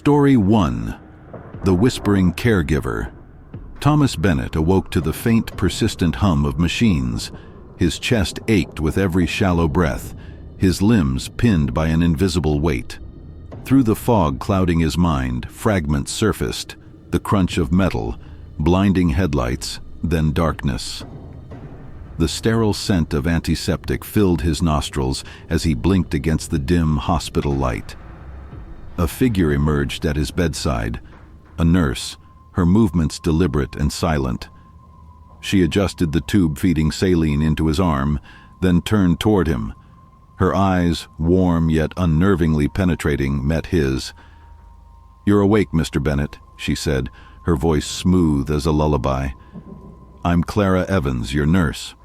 Story 1. The Whispering Caregiver. Thomas Bennett awoke to the faint, persistent hum of machines. His chest ached with every shallow breath, his limbs pinned by an invisible weight. Through the fog clouding his mind, fragments surfaced, the crunch of metal, blinding headlights, then darkness. The sterile scent of antiseptic filled his nostrils as he blinked against the dim hospital light. A figure emerged at his bedside, a nurse, her movements deliberate and silent. She adjusted the tube feeding saline into his arm, then turned toward him. Her eyes, warm yet unnervingly penetrating, met his. "You're awake, Mr. Bennett," she said, her voice smooth as a lullaby. "I'm Clara Evans, your nurse."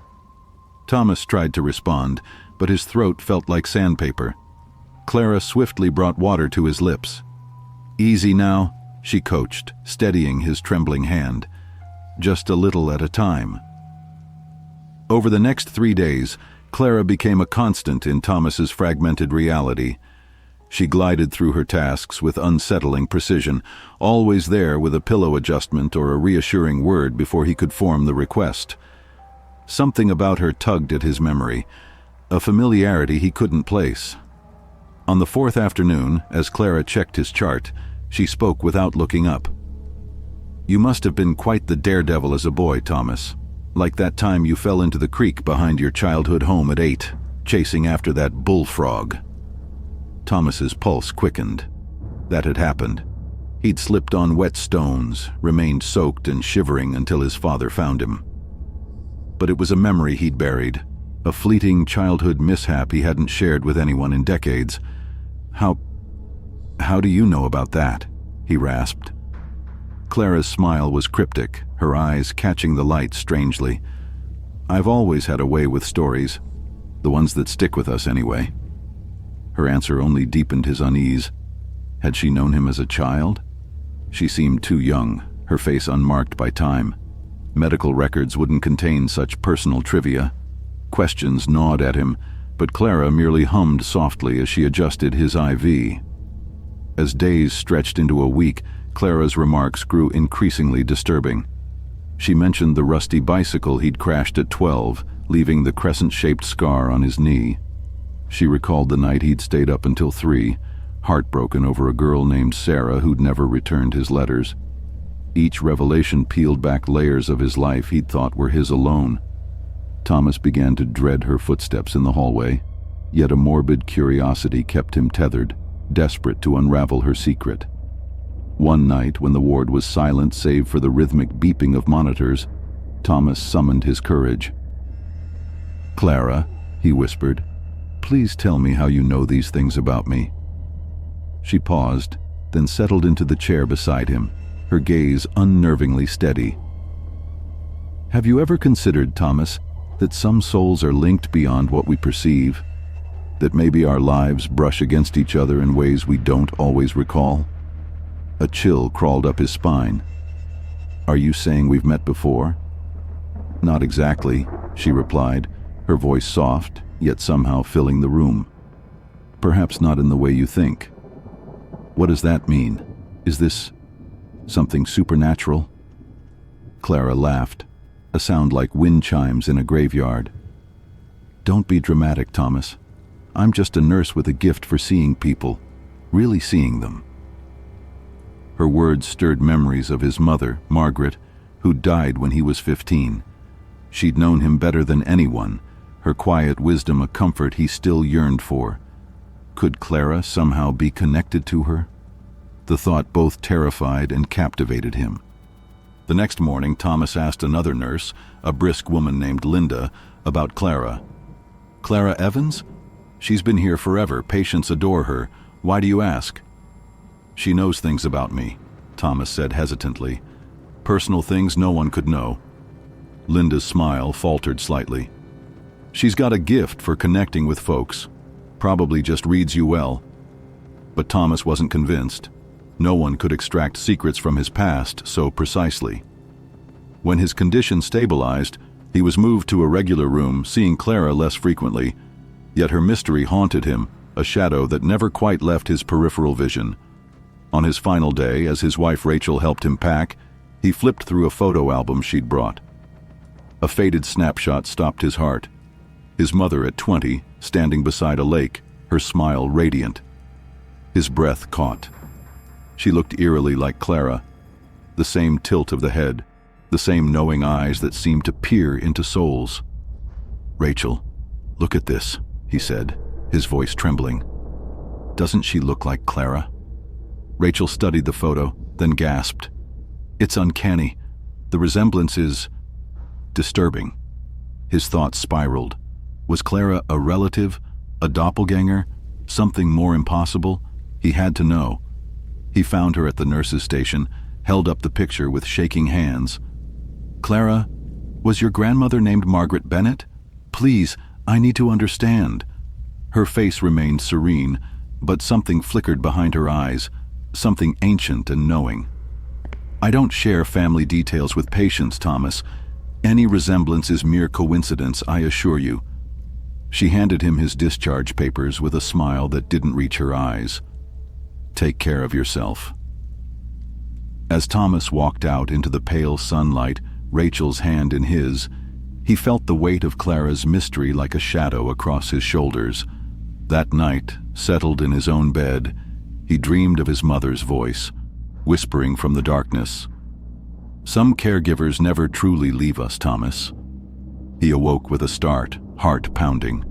Thomas tried to respond, but his throat felt like sandpaper. Clara swiftly brought water to his lips. "Easy now," she coached, steadying his trembling hand. "Just a little at a time." Over the next 3 days, Clara became a constant in Thomas's fragmented reality. She glided through her tasks with unsettling precision, always there with a pillow adjustment or a reassuring word before he could form the request. Something about her tugged at his memory, a familiarity he couldn't place. On the 4th afternoon, as Clara checked his chart, she spoke without looking up. "You must have been quite the daredevil as a boy, Thomas. Like that time you fell into the creek behind your childhood home at 8, chasing after that bullfrog." Thomas's pulse quickened. That had happened. He'd slipped on wet stones, remained soaked and shivering until his father found him. But it was a memory he'd buried, a fleeting childhood mishap he hadn't shared with anyone in decades. How do you know about that?" he rasped. Clara's smile was cryptic, her eyes catching the light strangely. "I've always had a way with stories, the ones that stick with us anyway." Her answer only deepened his unease. Had she known him as a child? She seemed too young, her face unmarked by time. Medical records wouldn't contain such personal trivia. Questions gnawed at him, but Clara merely hummed softly as she adjusted his IV. As days stretched into a week, Clara's remarks grew increasingly disturbing. She mentioned the rusty bicycle he'd crashed at 12, leaving the crescent-shaped scar on his knee. She recalled the night he'd stayed up until 3, heartbroken over a girl named Sarah who'd never returned his letters. Each revelation peeled back layers of his life he'd thought were his alone. Thomas began to dread her footsteps in the hallway, yet a morbid curiosity kept him tethered, desperate to unravel her secret. One night, when the ward was silent save for the rhythmic beeping of monitors, Thomas summoned his courage. "Clara," he whispered, "please tell me how you know these things about me." She paused, then settled into the chair beside him, her gaze unnervingly steady. "Have you ever considered, Thomas, that some souls are linked beyond what we perceive? That maybe our lives brush against each other in ways we don't always recall?" A chill crawled up his spine. "Are you saying we've met before?" "Not exactly," she replied, her voice soft, yet somehow filling the room. "Perhaps not in the way you think." "What does that mean? Is this something supernatural?" Clara laughed, a sound like wind chimes in a graveyard. "Don't be dramatic, Thomas. I'm just a nurse with a gift for seeing people, really seeing them." Her words stirred memories of his mother, Margaret, who died when he was 15. She'd known him better than anyone, her quiet wisdom a comfort he still yearned for. Could Clara somehow be connected to her? The thought both terrified and captivated him. The next morning, Thomas asked another nurse, a brisk woman named Linda, about Clara. "Clara Evans? She's been here forever. Patients adore her. Why do you ask?" "She knows things about me," Thomas said hesitantly. "Personal things no one could know." Linda's smile faltered slightly. "She's got a gift for connecting with folks. Probably just reads you well." But Thomas wasn't convinced. No one could extract secrets from his past so precisely. When his condition stabilized, he was moved to a regular room, seeing Clara less frequently. Yet her mystery haunted him, a shadow that never quite left his peripheral vision. On his final day, as his wife Rachel helped him pack, he flipped through a photo album she'd brought. A faded snapshot stopped his heart. His mother at 20, standing beside a lake, her smile radiant. His breath caught. She looked eerily like Clara, the same tilt of the head, the same knowing eyes that seemed to peer into souls. "Rachel, look at this," he said, his voice trembling. "Doesn't she look like Clara?" Rachel studied the photo, then gasped. "It's uncanny. The resemblance is disturbing." His thoughts spiraled. Was Clara a relative, a doppelganger, something more impossible? He had to know. He found her at the nurse's station, held up the picture with shaking hands. "Clara, was your grandmother named Margaret Bennett? Please, I need to understand." Her face remained serene, but something flickered behind her eyes, something ancient and knowing. "I don't share family details with patients, Thomas. Any resemblance is mere coincidence, I assure you." She handed him his discharge papers with a smile that didn't reach her eyes. "Take care of yourself." As Thomas walked out into the pale sunlight, Rachel's hand in his, he felt the weight of Clara's mystery like a shadow across his shoulders. That night, settled in his own bed, he dreamed of his mother's voice, whispering from the darkness. "Some caregivers never truly leave us, Thomas." He awoke with a start, heart pounding.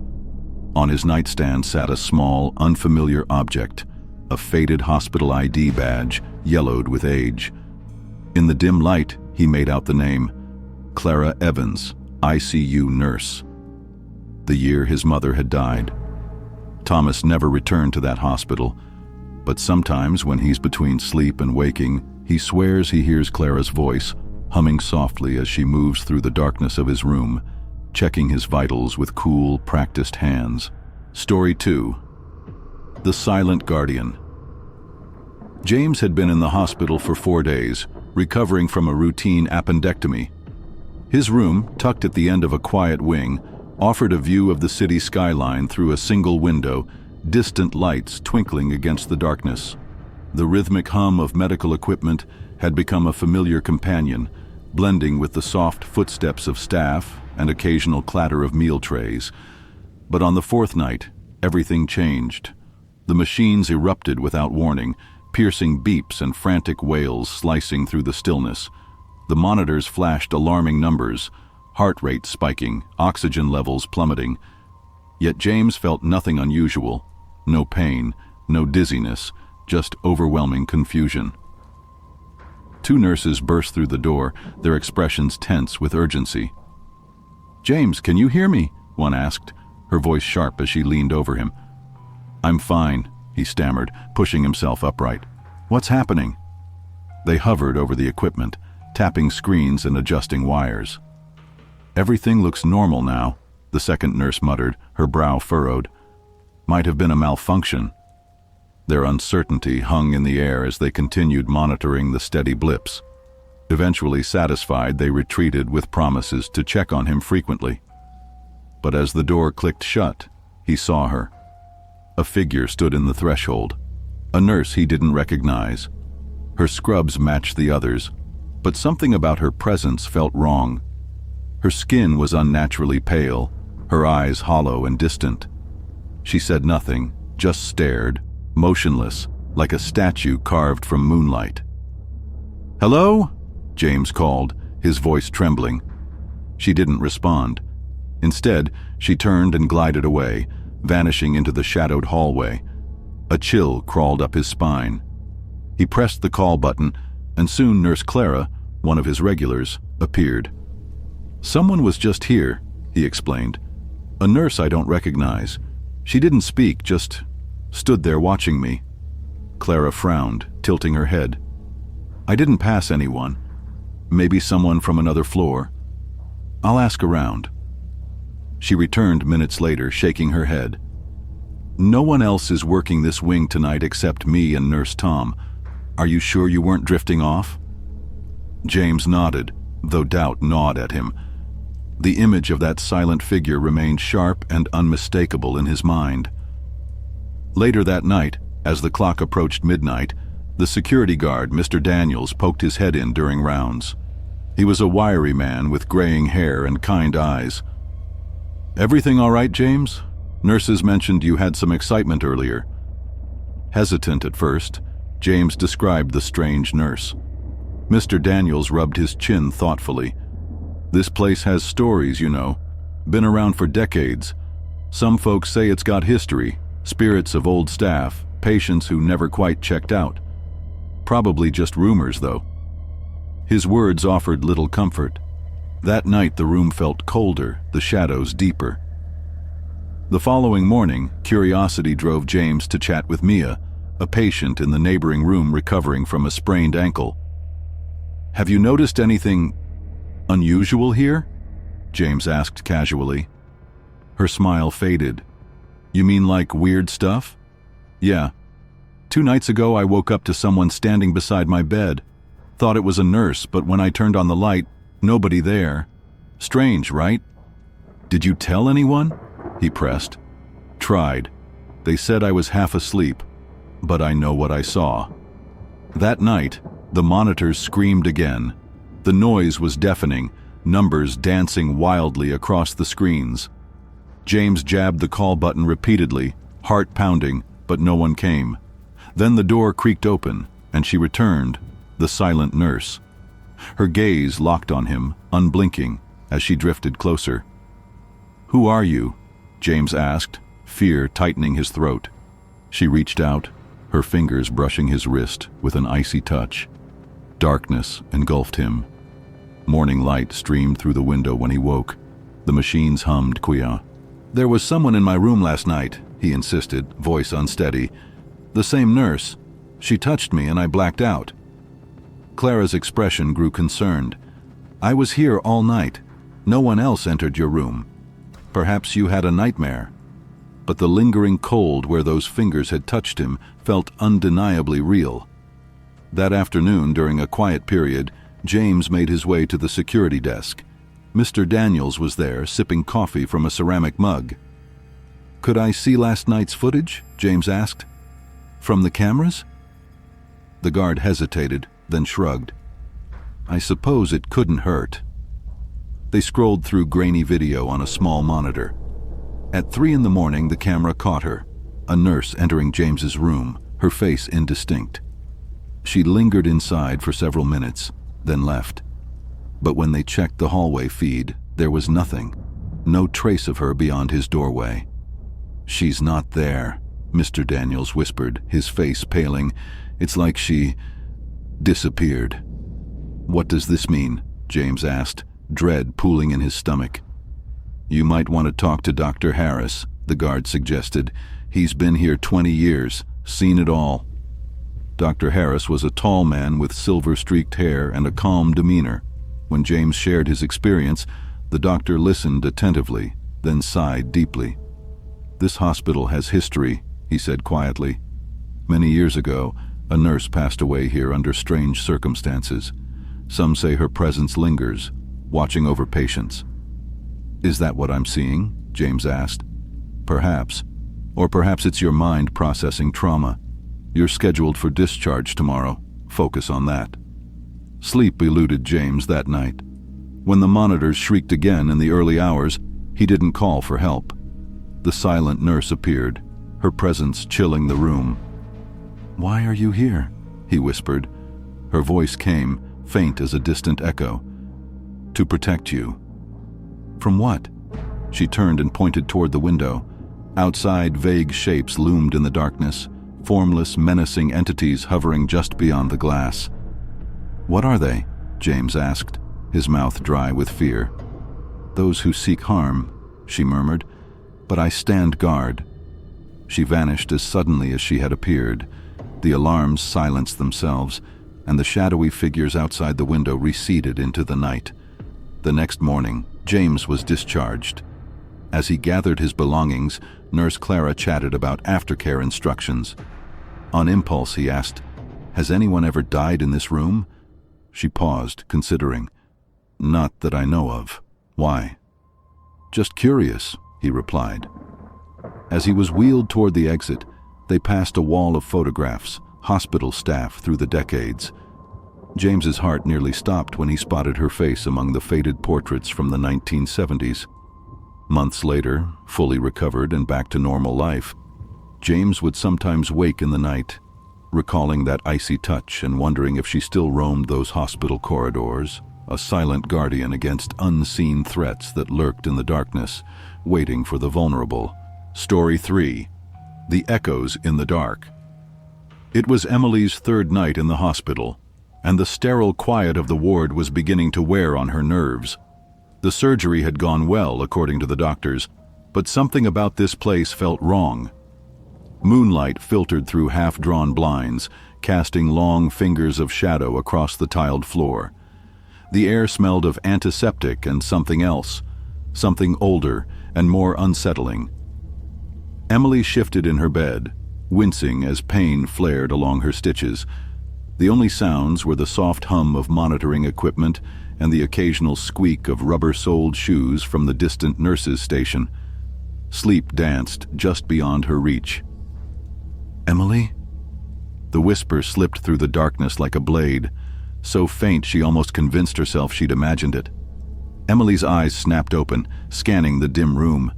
On his nightstand sat a small, unfamiliar object, a faded hospital ID badge, yellowed with age. In the dim light, he made out the name, Clara Evans, ICU nurse. The year his mother had died. Thomas never returned to that hospital, but sometimes when he's between sleep and waking, he swears he hears Clara's voice, humming softly as she moves through the darkness of his room, checking his vitals with cool, practiced hands. Story 2. The Silent Guardian. James had been in the hospital for 4 days, recovering from a routine appendectomy. His room, tucked at the end of a quiet wing, offered a view of the city skyline through a single window, distant lights twinkling against the darkness. The rhythmic hum of medical equipment had become a familiar companion, blending with the soft footsteps of staff and occasional clatter of meal trays. But on the 4th night, everything changed. The machines erupted without warning, piercing beeps and frantic wails slicing through the stillness. The monitors flashed alarming numbers, heart rate spiking, oxygen levels plummeting. Yet James felt nothing unusual. No pain, no dizziness, just overwhelming confusion. 2 nurses burst through the door, their expressions tense with urgency. "James, can you hear me?" one asked, her voice sharp as she leaned over him. "I'm fine," he stammered, pushing himself upright. "What's happening?" They hovered over the equipment, tapping screens and adjusting wires. "Everything looks normal now," the second nurse muttered, her brow furrowed. "Might have been a malfunction." Their uncertainty hung in the air as they continued monitoring the steady blips. Eventually satisfied, they retreated with promises to check on him frequently. But as the door clicked shut, he saw her. A figure stood in the threshold, a nurse he didn't recognize. Her scrubs matched the others, but something about her presence felt wrong. Her skin was unnaturally pale, her eyes hollow and distant. She said nothing, just stared, motionless, like a statue carved from moonlight. "Hello?" James called, his voice trembling. She didn't respond. Instead, she turned and glided away, vanishing into the shadowed hallway. A chill crawled up his spine. He pressed the call button, and soon Nurse Clara, one of his regulars, appeared. "Someone was just here," he explained. "A nurse I don't recognize. She didn't speak, just stood there watching me." Clara frowned, tilting her head. "I didn't pass anyone. Maybe someone from another floor. I'll ask around." She returned minutes later, shaking her head. "No one else is working this wing tonight except me and Nurse Tom. Are you sure you weren't drifting off?" James nodded, though doubt gnawed at him. The image of that silent figure remained sharp and unmistakable in his mind. Later that night, as the clock approached midnight, The security guard, Mr. Daniels, poked his head in during rounds. He was a wiry man with graying hair and kind eyes. "Everything all right, James? Nurses mentioned you had some excitement earlier." Hesitant at first, James described the strange nurse. Mr. Daniels rubbed his chin thoughtfully. "This place has stories, you know. Been around for decades. Some folks say it's got history, spirits of old staff, patients who never quite checked out. Probably just rumors, though." His words offered little comfort. That night the room felt colder, the shadows deeper. The following morning, curiosity drove James to chat with Mia, a patient in the neighboring room recovering from a sprained ankle. "Have you noticed anything unusual here?" James asked casually. Her smile faded. "You mean like weird stuff?" "Yeah. 2 nights ago I woke up to someone standing beside my bed. Thought it was a nurse, but when I turned on the light, nobody there. Strange, right?" "Did you tell anyone?" he pressed. "Tried. They said I was half asleep, but I know what I saw." That night, the monitors screamed again. The noise was deafening, numbers dancing wildly across the screens. James jabbed the call button repeatedly, heart pounding, but no one came. Then the door creaked open, and she returned, the silent nurse. Her gaze locked on him, unblinking, as she drifted closer. "Who are you?" James asked, fear tightening his throat. She reached out, her fingers brushing his wrist with an icy touch. Darkness engulfed him. Morning light streamed through the window when he woke. The machines hummed Kuya. "There was someone in my room last night," he insisted, voice unsteady. "The same nurse. She touched me and I blacked out." Clara's expression grew concerned. "I was here all night. No one else entered your room. Perhaps you had a nightmare." But the lingering cold where those fingers had touched him felt undeniably real. That afternoon, during a quiet period, James made his way to the security desk. Mr. Daniels was there, sipping coffee from a ceramic mug. "Could I see last night's footage?" James asked. "From the cameras?" The guard hesitated, then shrugged. "I suppose it couldn't hurt." They scrolled through grainy video on a small monitor. At 3 in the morning, the camera caught her, a nurse entering James's room, her face indistinct. She lingered inside for several minutes, then left. But when they checked the hallway feed, there was nothing, no trace of her beyond his doorway. "She's not there," Mr. Daniels whispered, his face paling. "It's like she disappeared." "What does this mean?" James asked, dread pooling in his stomach. "You might want to talk to Dr. Harris," the guard suggested. "He's been here 20 years, seen it all." Dr. Harris was a tall man with silver-streaked hair and a calm demeanor. When James shared his experience, the doctor listened attentively, then sighed deeply. "This hospital has history," he said quietly. "Many years ago, a nurse passed away here under strange circumstances. Some say her presence lingers, watching over patients." "Is that what I'm seeing?" James asked. "Perhaps. Or perhaps it's your mind processing trauma. You're scheduled for discharge tomorrow. Focus on that." Sleep eluded James that night. When the monitors shrieked again in the early hours, he didn't call for help. The silent nurse appeared, her presence chilling the room. "Why are you here?" he whispered. Her voice came, faint as a distant echo. "To protect you." "From what?" She turned and pointed toward the window. Outside, vague shapes loomed in the darkness, formless, menacing entities hovering just beyond the glass. "What are they?" James asked, his mouth dry with fear. "Those who seek harm," she murmured, "but I stand guard." She vanished as suddenly as she had appeared. The alarms silenced themselves, and the shadowy figures outside the window receded into the night. The next morning, James was discharged. As he gathered his belongings, Nurse Clara chatted about aftercare instructions. On impulse, he asked, "Has anyone ever died in this room?" She paused, considering. "Not that I know of. Why?" "Just curious," he replied. As he was wheeled toward the exit, they passed a wall of photographs, hospital staff through the decades. James's heart nearly stopped when he spotted her face among the faded portraits from the 1970s. Months later, fully recovered and back to normal life, James would sometimes wake in the night, recalling that icy touch and wondering if she still roamed those hospital corridors, a silent guardian against unseen threats that lurked in the darkness, waiting for the vulnerable. Story 3. The Echoes in the Dark. It was Emily's third night in the hospital, and the sterile quiet of the ward was beginning to wear on her nerves. The surgery had gone well, according to the doctors, but something about this place felt wrong. Moonlight filtered through half-drawn blinds, casting long fingers of shadow across the tiled floor. The air smelled of antiseptic and something else, something older and more unsettling. Emily shifted in her bed, wincing as pain flared along her stitches. The only sounds were the soft hum of monitoring equipment and the occasional squeak of rubber-soled shoes from the distant nurses' station. Sleep danced just beyond her reach. "Emily?" The whisper slipped through the darkness like a blade, so faint she almost convinced herself she'd imagined it. Emily's eyes snapped open, scanning the dim room.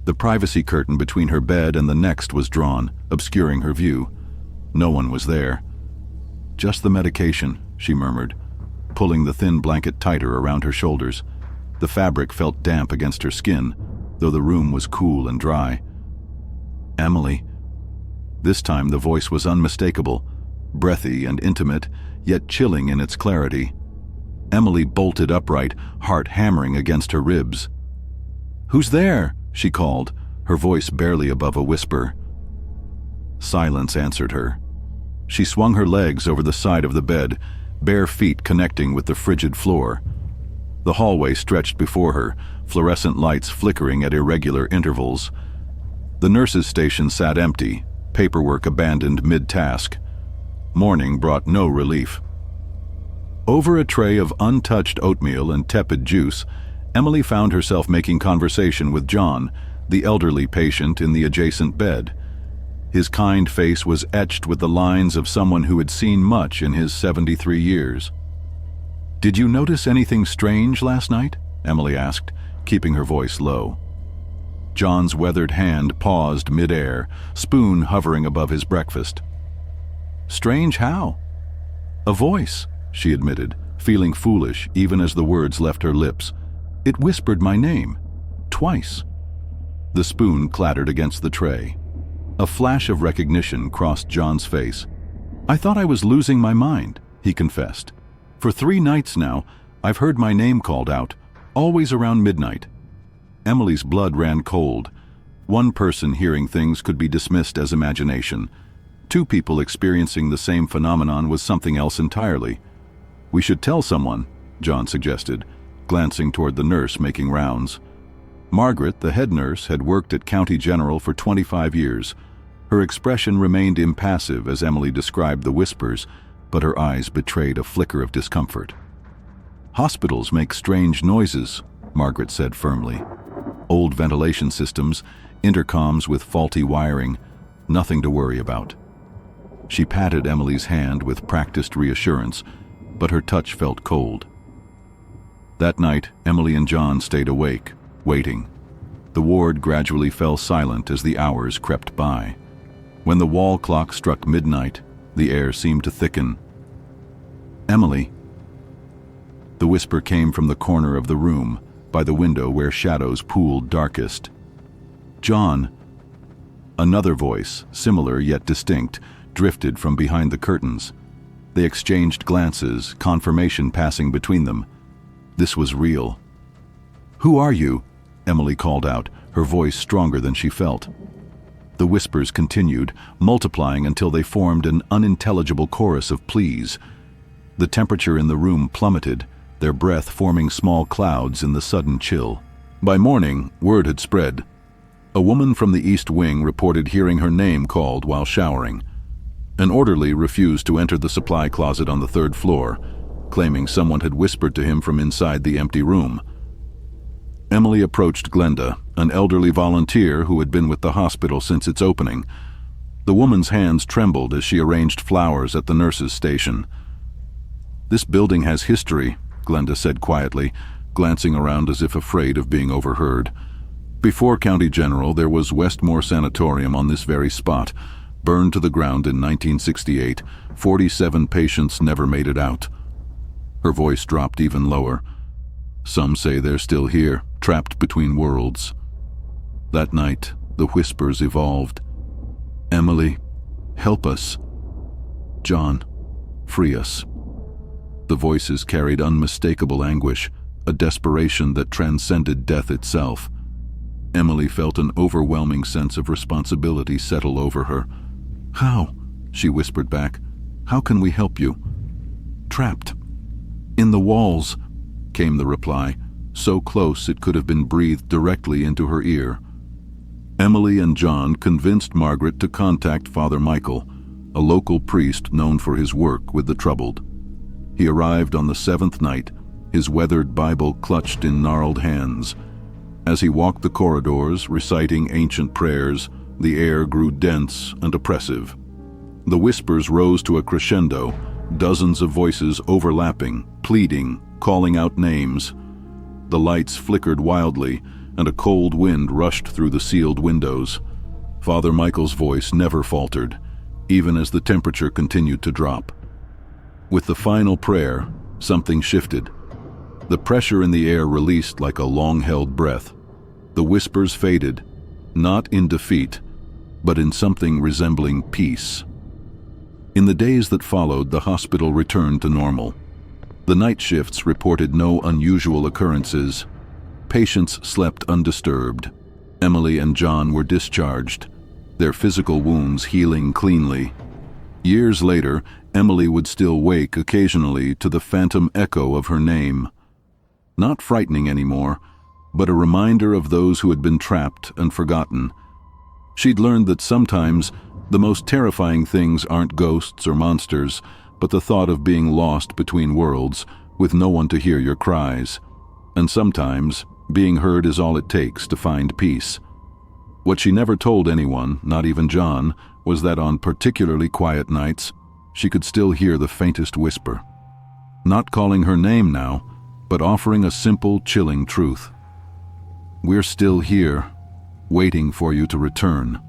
The privacy curtain between her bed and the next was drawn, obscuring her view. No one was there. "Just the medication," she murmured, pulling the thin blanket tighter around her shoulders. The fabric felt damp against her skin, though the room was cool and dry. "Emily." This time the voice was unmistakable, breathy and intimate, yet chilling in its clarity. Emily bolted upright, heart hammering against her ribs. "Who's there?" she called, her voice barely above a whisper. Silence answered her. She swung her legs over the side of the bed, bare feet connecting with the frigid floor. The hallway stretched before her, fluorescent lights flickering at irregular intervals. The nurses' station sat empty, paperwork abandoned mid-task. Morning brought no relief. Over a tray of untouched oatmeal and tepid juice, Emily found herself making conversation with John, the elderly patient in the adjacent bed. His kind face was etched with the lines of someone who had seen much in his 73 years. "Did you notice anything strange last night?" Emily asked, keeping her voice low. John's weathered hand paused mid-air, spoon hovering above his breakfast. "Strange how?" "A voice," she admitted, feeling foolish even as the words left her lips. "It whispered my name. Twice." The spoon clattered against the tray. A flash of recognition crossed John's face. "I thought I was losing my mind," he confessed. "For 3 nights now, I've heard my name called out, always around midnight." Emily's blood ran cold. One person hearing things could be dismissed as imagination. 2 people experiencing the same phenomenon was something else entirely. "We should tell someone," John suggested, glancing toward the nurse making rounds. Margaret, the head nurse, had worked at County General for 25 years. Her expression remained impassive as Emily described the whispers, but her eyes betrayed a flicker of discomfort. "Hospitals make strange noises," Margaret said firmly. "Old ventilation systems, intercoms with faulty wiring, nothing to worry about." She patted Emily's hand with practiced reassurance, but her touch felt cold. That night, Emily and John stayed awake, waiting. The ward gradually fell silent as the hours crept by. When the wall clock struck midnight, the air seemed to thicken. "Emily." The whisper came from the corner of the room, by the window where shadows pooled darkest. "John." Another voice, similar yet distinct, drifted from behind the curtains. They exchanged glances, confirmation passing between them. This was real. "Who are you?" Emily called out, her voice stronger than she felt. The whispers continued, multiplying until they formed an unintelligible chorus of pleas. The temperature in the room plummeted, their breath forming small clouds in the sudden chill. By morning, word had spread. A woman from the East Wing reported hearing her name called while showering. An orderly refused to enter the supply closet on the 3rd floor, claiming someone had whispered to him from inside the empty room. Emily approached Glenda, an elderly volunteer who had been with the hospital since its opening. The woman's hands trembled as she arranged flowers at the nurse's station. "This building has history," Glenda said quietly, glancing around as if afraid of being overheard. "Before County General, there was Westmore Sanatorium on this very spot, burned to the ground in 1968. 47 patients never made it out." Her voice dropped even lower. "Some say they're still here, trapped between worlds." That night, the whispers evolved. "Emily, help us. John, free us." The voices carried unmistakable anguish, a desperation that transcended death itself. Emily felt an overwhelming sense of responsibility settle over her. "How?" she whispered back. "How can we help you?" "Trapped. In the walls," came the reply, so close it could have been breathed directly into her ear. Emily and John convinced Margaret to contact Father Michael, a local priest known for his work with the troubled. He arrived on the 7th night, his weathered Bible clutched in gnarled hands. As he walked the corridors, reciting ancient prayers, the air grew dense and oppressive. The whispers rose to a crescendo, dozens of voices overlapping, pleading, calling out names. The lights flickered wildly, and a cold wind rushed through the sealed windows. Father Michael's voice never faltered, even as the temperature continued to drop. With the final prayer, something shifted. The pressure in the air released like a long-held breath. The whispers faded, not in defeat, but in something resembling peace. In the days that followed, the hospital returned to normal. The night shifts reported no unusual occurrences. Patients slept undisturbed. Emily and John were discharged, their physical wounds healing cleanly. Years later, Emily would still wake occasionally to the phantom echo of her name. Not frightening anymore, but a reminder of those who had been trapped and forgotten. She'd learned that sometimes the most terrifying things aren't ghosts or monsters, but the thought of being lost between worlds, with no one to hear your cries. And sometimes, being heard is all it takes to find peace. What she never told anyone, not even John, was that on particularly quiet nights, she could still hear the faintest whisper. Not calling her name now, but offering a simple, chilling truth. "We're still here, waiting for you to return."